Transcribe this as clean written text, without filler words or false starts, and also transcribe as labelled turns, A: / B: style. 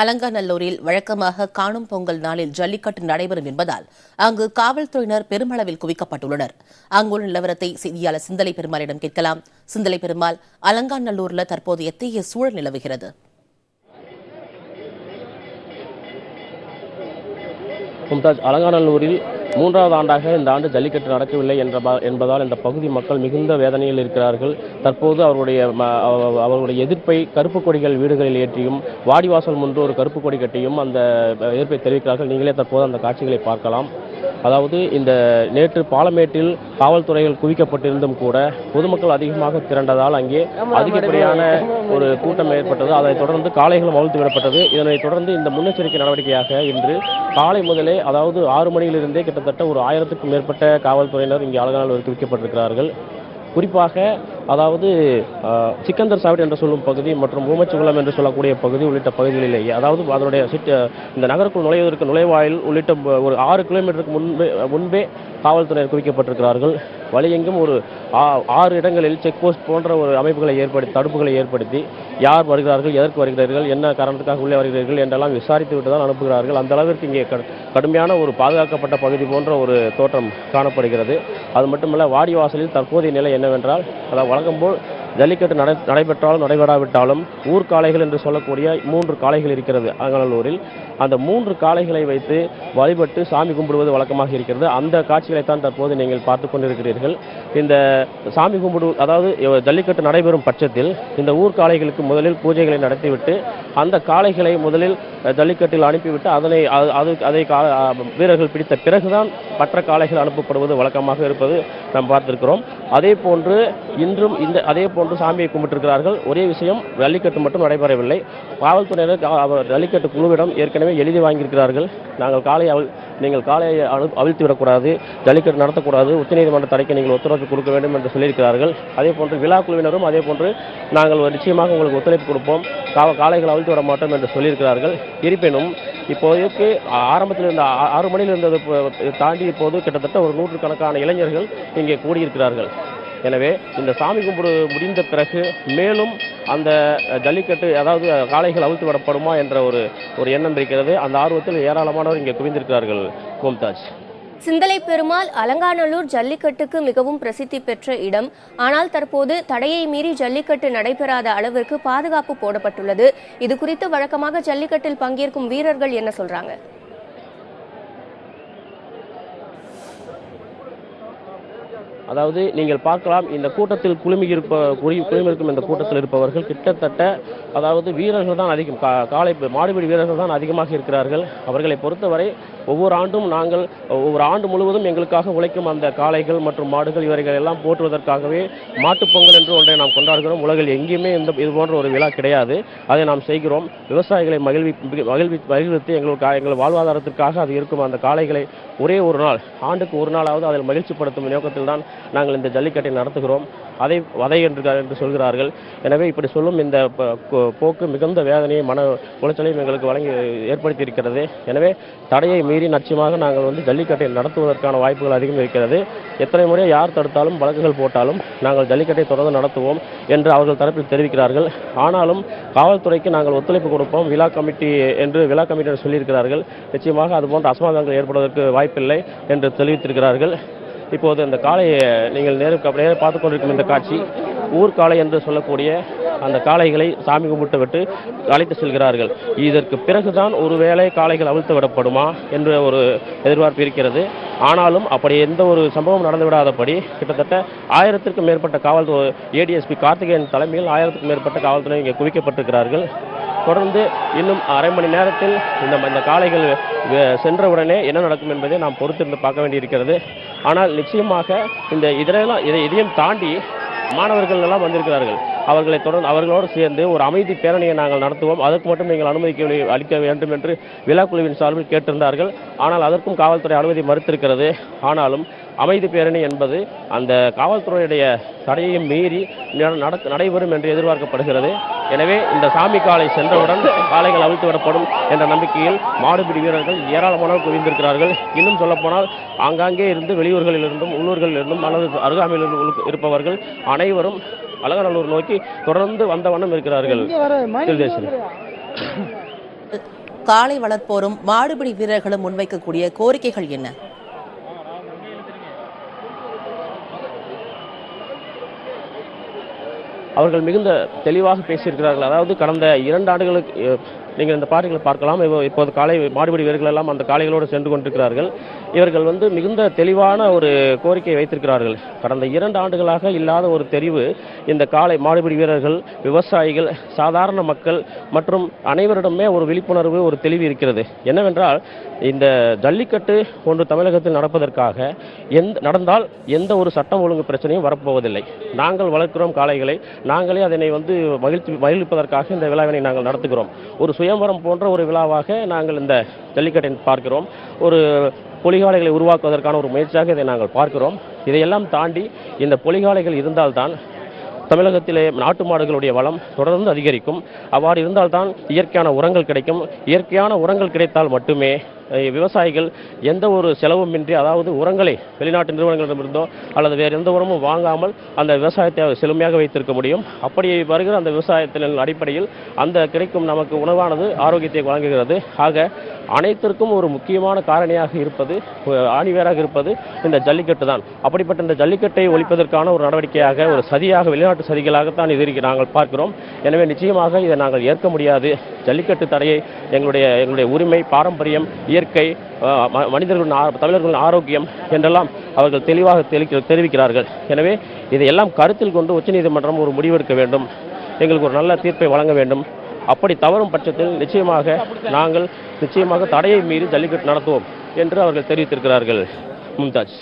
A: அலங்காநல்லூரில் வழக்கமாக காணும் பொங்கல் நாளில் ஜல்லிக்கட்டு நடைபெறும் என்பதால் அங்கு காவல்துறையினர் பெருமளவில் குவிக்கப்பட்டுள்ளனர். அங்குள்ள நிலவரத்தை செய்தியாளர் சிந்தலை பெருமாளிடம் கேட்கலாம். சிந்தலை பெருமாள், அலங்காநல்லூரில் தற்போது எத்தகைய சூழல் நிலவுகிறது?
B: மும்தாஜ், அலங்காநல்லூரில் 3வது ஆண்டாக இந்த ஆண்டு ஜல்லிக்கட்டு நடக்கவில்லை என்பதால் இந்த பகுதி மக்கள் மிகுந்த வேதனையில் இருக்கிறார்கள். தற்போது அவர்களுடைய எதிர்ப்பை கருப்பு கொடிகள் வீடுகளில் ஏற்றியும் வாடிவாசல் முன்பு ஒரு கருப்பு கொடி கட்டியும் அந்த எதிர்ப்பை தெரிவிக்கிறார்கள். நீங்களே தற்போது அந்த காட்சிகளை பார்க்கலாம். அதாவது இந்த நேற்று பாலமேட்டில் காவல்துறைகள் குவிக்கப்பட்டிருந்தும் கூட பொதுமக்கள் அதிகமாக திரண்டதால் அங்கே அதிகப்படியான ஒரு கூட்டம் ஏற்பட்டது. அதைத் தொடர்ந்து காளைகளும் அவிழ்த்து விடப்பட்டது. இதனைத் தொடர்ந்து இந்த முன்னெச்சரிக்கை நடவடிக்கையாக இன்று காலை முதலே, அதாவது 6 மணியிலிருந்தே கிட்டத்தட்ட ஒரு 1000க்கும் மேற்பட்ட காவல்துறையினர் இங்கே அலங்காநல்லூரில் குவிக்கப்பட்டிருக்கிறார்கள். குறிப்பாக அதாவது சிக்கந்தர் சாவடி என்று சொல்லும் பகுதி மற்றும் ஊமச்சிகுளம் என்று சொல்லக்கூடிய பகுதி உள்ளிட்ட பகுதிகளிலேயே, அதாவது அதனுடைய இந்த நகருக்குள் நுழைவதற்கு நுழைவாயில் உள்ளிட்ட ஒரு 6 கிலோமீட்டருக்கு முன்பே காவல்துறையினர் குவிக்கப்பட்டிருக்கிறார்கள். வழியெங்கும் ஒரு 6 இடங்களில் செக் போஸ்ட் போன்ற ஒரு அமைப்புகளை தடுப்புகளை ஏற்படுத்தி யார் வருகிறார்கள், எதற்கு வருகிறார்கள், என்ன காரணத்துக்காக உள்ளே வருகிறார்கள் என்றெல்லாம் விசாரித்து விட்டு தான் அனுப்புகிறார்கள். அந்த அளவிற்கு இங்கே கடுமையான ஒரு பாதுகாக்கப்பட்ட பகுதி போன்ற ஒரு தோற்றம் காணப்படுகிறது. அது மட்டுமல்ல, வாடிவாசலில் தற்போதைய நிலை என்னவென்றால், அதாவது வழக்கம்போல் ஜல்லிக்கட்டு நடைபெற்றாலும் நடைபெறாவிட்டாலும் ஊர் காளைகள் என்று சொல்லக்கூடிய 3 காளைகள் இருக்கிறது அலங்காநல்லூரில். அந்த 3 காளைகளை வைத்து வழிபட்டு சாமி கும்பிடுவது வழக்கமாக இருக்கிறது. அந்த காட்சிகளைத்தான் தற்போது நீங்கள் பார்த்து கொண்டிருக்கிறீர்கள். இந்த சாமி அதாவது ஜல்லிக்கட்டு நடைபெறும் பட்சத்தில் இந்த ஊர் காளைகளுக்கு முதலில் பூஜைகளை நடத்திவிட்டு அந்த காளைகளை முதலில் ஜல்லிக்கட்டில் அனுப்பிவிட்டு அதை வீரர்கள் பிடித்த பிறகுதான் மற்ற காளைகள் அனுப்பப்படுவது வழக்கமாக இருப்பது நாம் பார்த்திருக்கிறோம். அதே போன்று இன்றும் சாமியை கும்பிட்டிருக்கிறார்கள். ஒரே விஷயம், ஜல்லிக்கட்டு மட்டும் நடைபெறவில்லை. காவல்துறையினர் ஜல்லிக்கட்டு குழுவிடம் ஏற்கனவே எழுதி வாங்கியிருக்கிறார்கள். நீங்கள் காளையை அவிழ்த்து விடக்கூடாது, ஜல்லிக்கட்டு நடத்தக்கூடாது, உச்சநீதிமன்ற தடைக்கு நீங்கள் ஒத்துழைப்பு கொடுக்க வேண்டும் என்று சொல்லியிருக்கிறார்கள். அதே போன்று விழா குழுவினரும் அதே போன்று நாங்கள் நிச்சயமாக உங்களுக்கு ஒத்துழைப்பு கொடுப்போம், காளைகள் அவிழ்த்து விட மாட்டோம் என்று சொல்லியிருக்கிறார்கள். இருப்பினும் இப்போதைக்கு ஆரம்பத்தில் இருந்த 6 மணியில் இருந்தது தாண்டி இப்போது கிட்டத்தட்ட ஒரு 100கணக்கான இளைஞர்கள் இங்கே கூடியிருக்கிறார்கள். எனவே இந்த சாமி கும்பிடு முடிந்த பிறகு மேலும் அந்த ஜல்லிக்கட்டு, அதாவது காளைகள் அவிழ்த்து விடப்படுமா என்ற ஒரு எண்ணம் இருக்கிறது. அந்த ஆர்வத்தில் ஏராளமானவர் இங்கே குவிந்திருக்கிறார்கள். மும்தாஜ்.
C: சிந்தலை பெருமாள், அலங்காநல்லூர் ஜல்லிக்கட்டுக்கு மிகவும் பிரசித்தி பெற்ற இடம். ஆனால் தற்போது தடையை மீறி ஜல்லிக்கட்டு நடைபெறாத அளவிற்கு பாதுகாப்பு போடப்பட்டுள்ளது. இது குறித்து வழக்கமாக ஜல்லிக்கட்டில் பங்கேற்கும் வீரர்கள் என்ன சொல்றாங்க?
B: அதாவது நீங்கள் பார்க்கலாம், இந்த கூட்டத்தில் குழுமியிருக்கும் இந்த கூட்டத்தில் இருப்பவர்கள் கிட்டத்தட்ட, அதாவது வீரர்கள் தான் அதிகம், மாடுபிடி வீரர்கள் தான் அதிகமாக இருக்கிறார்கள். அவர்களை பொறுத்தவரை ஒவ்வொரு ஆண்டு முழுவதும் எங்களுக்காக உழைக்கும் அந்த காளைகள் மற்றும் மாடுகள் இவர்கள் எல்லாம் போற்றுவதற்காகவே மாட்டுப்பொங்கல் என்று ஒன்றை நாம் கொண்டாடுகிறோம். உலகில் எங்கேயுமே இது போன்ற ஒரு விழா கிடையாது. அதை நாம் செய்கிறோம். விவசாயிகளை மகிழ்வித்து எங்கள் வாழ்வாதாரத்திற்காக அது இருக்கும் அந்த காளைகளை ஒரே ஒரு நாள், ஆண்டுக்கு ஒரு நாளாவது அதில் மகிழ்ச்சிப்படுத்தும் நோக்கத்தில் தான் நாங்கள் இந்த ஜல்லிக்கட்டை நடத்துகிறோம். அதை என்று சொல்கிறார்கள். எனவே இப்படி சொல்லும் இந்த போக்கு மிகுந்த வேதனையை, மன உளைச்சலையும் எங்களுக்கு ஏற்படுத்தி இருக்கிறது. எனவே தடையை மீறி நிச்சயமாக நாங்கள் ஜல்லிக்கட்டை நடத்துவதற்கான வாய்ப்புகள் அதிகம் இருக்கிறது. எத்தனை முறை யார் தடுத்தாலும் வழக்குகள் போட்டாலும் நாங்கள் ஜல்லிக்கட்டை தொடர்ந்து நடத்துவோம் என்று அவர்கள் தரப்பில் தெரிவிக்கிறார்கள். ஆனாலும் காவல்துறைக்கு நாங்கள் ஒத்துழைப்பு கொடுப்போம், விழா கமிட்டியினர் சொல்லியிருக்கிறார்கள். நிச்சயமாக அதுபோன்ற அசம்பாவிதங்கள் ஏற்படுவதற்கு வாய்ப்பில்லை என்று தெரிவித்திருக்கிறார்கள். இப்போது அந்த காளையை நீங்கள் நேரம் பார்த்து கொண்டிருக்கும் இந்த காட்சி, ஊர் காளை என்று சொல்லக்கூடிய அந்த காளைகளை சாமி கும்பிட்டு விட்டு அழைத்து செல்கிறார்கள். இதற்கு பிறகுதான் ஒருவேளை காளைகள் அவிழ்த்து விடப்படுமா என்ற ஒரு எதிர்பார்ப்பு இருக்கிறது. ஆனாலும் அப்படி எந்த ஒரு சம்பவம் நடந்துவிடாதபடி கிட்டத்தட்ட 1000க்கும் மேற்பட்ட காவல்துறை ADSP கார்த்திகேயன் தலைமையில் 1000க்கும் மேற்பட்ட காவல்துறை இங்கே குவிக்கப்பட்டிருக்கிறார்கள். தொடர்ந்து இன்னும் அரை மணி நேரத்தில் இந்த காளைகள் சென்றவுடனே என்ன நடக்கும் என்பதை நாம் பொறுத்திருந்து பார்க்க வேண்டியிருக்கிறது. ஆனால் நிச்சயமாக இதையும் தாண்டி மாணவர்கள் எல்லாம் வந்திருக்கிறார்கள். அவர்களோடு சேர்ந்து ஒரு அமைதி பேரணியை நாங்கள் நடத்துவோம், அதற்கு மட்டும் நீங்கள் அனுமதி அளிக்க வேண்டும் என்று விழாக்குழுவின் சார்பில் கேட்டிருந்தார்கள். ஆனால் அதற்கும் காவல்துறை அனுமதி மறுத்திருக்கிறது. ஆனாலும் அமைதி பேரணி என்பது அந்த காவல்துறையுடைய தடையையும் மீறி நடைபெறும் என்று எதிர்பார்க்கப்படுகிறது. எனவே இந்த சாமி காளை சென்றவுடன் காளைகள் அவிழ்த்து விடப்படும் என்ற நம்பிக்கையில் மாடுபிடி வீரர்கள் ஏராளமானவர் குவிந்திருக்கிறார்கள். இன்னும் சொல்லப்போனால் ஆங்காங்கே இருந்து வெளியூர்களிலிருந்தும் உள்ளூர்களிலிருந்தும் அல்லது அருகாமையில் இருப்பவர்கள் அனைவரும் அலங்காநல்லூர் நோக்கி தொடர்ந்து வந்த வண்ணம் இருக்கிறார்கள்.
A: காளை வளர்ப்போரும் மாடுபிடி வீரர்களும் முன்வைக்கக்கூடிய கோரிக்கைகள் என்ன?
B: அவர்கள் மிகுந்த தெளிவாக பேசியிருக்கிறார்கள். அதாவது கடந்த 2 ஆண்டுகளுக்கு நீங்கள் இந்த பாட்டுகளை பார்க்கலாம். இப்போது காளை மாடுபிடி வீரர்கள் எல்லாம் அந்த காளைகளோடு சென்று கொண்டிருக்கிறார்கள். இவர்கள் மிகுந்த தெளிவான ஒரு கோரிக்கையை வைத்திருக்கிறார்கள். கடந்த 2 ஆண்டுகளாக இல்லாத ஒரு தெரிவு இந்த காளை மாடுபிடி வீரர்கள், விவசாயிகள், சாதாரண மக்கள் மற்றும் அனைவரிடமே ஒரு விழிப்புணர்வு, ஒரு தெளிவு இருக்கிறது. என்னவென்றால், இந்த ஜல்லிக்கட்டு ஒன்று தமிழகத்தில் நடப்பதற்காக நடந்தால் எந்த ஒரு சட்டம் ஒழுங்கு பிரச்சனையும் வரப்போவதில்லை. நாங்கள் வளர்க்கிறோம் காளைகளை, நாங்களே அதனை மகிழ்விப்பதற்காக இந்த விழாவினை நாங்கள் நடத்துகிறோம். ஒரு சுயம்பரம் போன்ற ஒரு விழாவாக நாங்கள் இந்த ஜல்லிக்கட்டை பார்க்கிறோம். ஒரு பொலிகாளைகளை உருவாக்குவதற்கான ஒரு முயற்சியாக இதை நாங்கள் பார்க்கிறோம். இதையெல்லாம் தாண்டி இந்த பொலிகாளைகள் இருந்தால்தான் தமிழகத்திலே நாட்டு மாடுகளுடைய வளம் தொடர்ந்து அதிகரிக்கும். அவ்வாறு இருந்தால்தான் இயற்கையான உரங்கள் கிடைக்கும். இயற்கையான உரங்கள் கிடைத்தால் மட்டுமே விவசாயிகள் எந்த ஒரு செலவுமின்றி, அதாவது உரங்களை வெளிநாட்டு நிறுவனங்களிடமிருந்தோ அல்லது வேறு எந்த உரமும் வாங்காமல் அந்த விவசாயத்தை செழுமையாக வைத்திருக்க முடியும். அப்படி வருகிற அந்த விவசாயத்தின் அடிப்படையில் அந்த கிடைக்கும் நமக்கு உணவானது ஆரோக்கியத்தை வழங்குகிறது. ஆக அனைத்திற்கும் ஒரு முக்கியமான காரணியாக இருப்பது, ஆணிவேராக இருப்பது இந்த ஜல்லிக்கட்டு தான். அப்படிப்பட்ட இந்த ஜல்லிக்கட்டை ஒழிப்பதற்கான ஒரு நடவடிக்கையாக, ஒரு சதியாக, வெளிநாட்டு சதிகளாகத்தான் இது நாங்கள் பார்க்கிறோம். எனவே நிச்சயமாக இதை நாங்கள் ஏற்க முடியாது. ஜல்லிக்கட்டு தடையை எங்களுடைய உரிமை, பாரம்பரியம், இயற்கை, தமிழர்களின் ஆரோக்கியம் என்றெல்லாம் அவர்கள் தெளிவாக தெரிவிக்கிறார்கள். எனவே இதையெல்லாம் கருத்தில் கொண்டு உச்சநீதிமன்றம் ஒரு முடிவெடுக்க வேண்டும். எங்களுக்கு ஒரு நல்ல தீர்ப்பை வழங்க வேண்டும். அப்படி தவறும் பட்சத்தில் நாங்கள் நிச்சயமாக தடையை மீறி ஜல்லிக்கட்டு நடத்துவோம் என்று அவர்கள் தெரிவித்திருக்கிறார்கள். மும்தாஜ்.